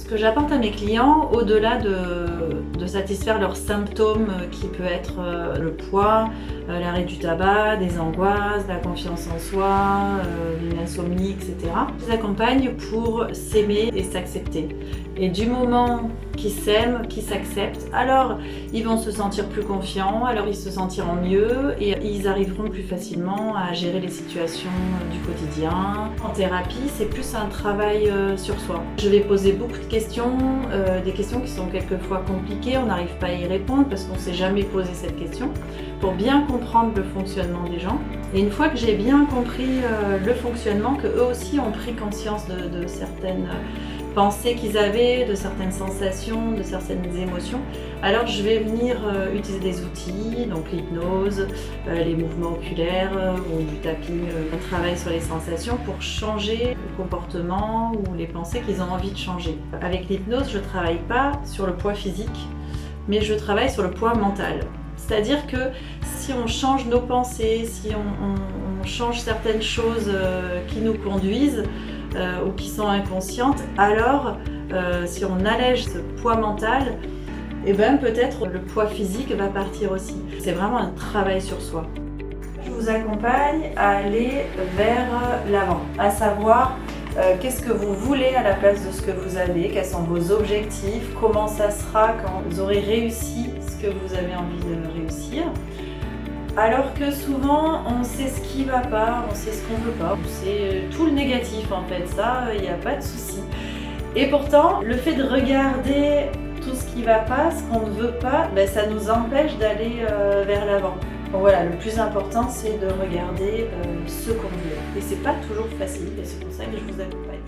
Ce que j'apporte à mes clients, au-delà de satisfaire leurs symptômes qui peut être le poids, l'arrêt du tabac, des angoisses, la confiance en soi, une insomnie, etc. Je les accompagne pour s'aimer et s'accepter. Et du moment qu'ils s'aiment, qu'ils s'acceptent, alors ils vont se sentir plus confiants, alors ils se sentiront mieux et ils arriveront plus facilement à gérer les situations du quotidien. En thérapie, c'est plus un travail sur soi. Je vais poser beaucoup de questions, des questions qui sont quelquefois compliquées, on n'arrive pas à y répondre parce qu'on ne s'est jamais posé cette question, pour bien comprendre le fonctionnement des gens. Et une fois que j'ai bien compris le fonctionnement, qu'eux aussi ont pris conscience de certaines pensées qu'ils avaient, de certaines sensations, de certaines émotions, alors je vais venir utiliser des outils, donc l'hypnose, les mouvements oculaires ou du tapping, un travail sur les sensations pour changer le comportement ou les pensées qu'ils ont envie de changer. Avec l'hypnose, je ne travaille pas sur le poids physique, mais je travaille sur le poids mental. C'est-à-dire que si on change nos pensées, si on change certaines choses qui nous conduisent ou qui sont inconscientes, alors si on allège ce poids mental, et ben peut-être le poids physique va partir aussi. C'est vraiment un travail sur soi. Je vous accompagne à aller vers l'avant, à savoir qu'est-ce que vous voulez à la place de ce que vous avez, quels sont vos objectifs, comment ça sera quand vous aurez réussi ce que vous avez envie de réussir. Alors que souvent, on sait ce qui ne va pas, on sait ce qu'on ne veut pas, on sait tout le négatif en fait, ça, il n'y a pas de souci. Et pourtant, le fait de regarder tout ce qui ne va pas, ce qu'on ne veut pas, ben, ça nous empêche d'aller vers l'avant. Donc voilà, le plus important, c'est de regarder ce qu'on veut. Et c'est pas toujours facile, et c'est pour ça que je vous accompagne.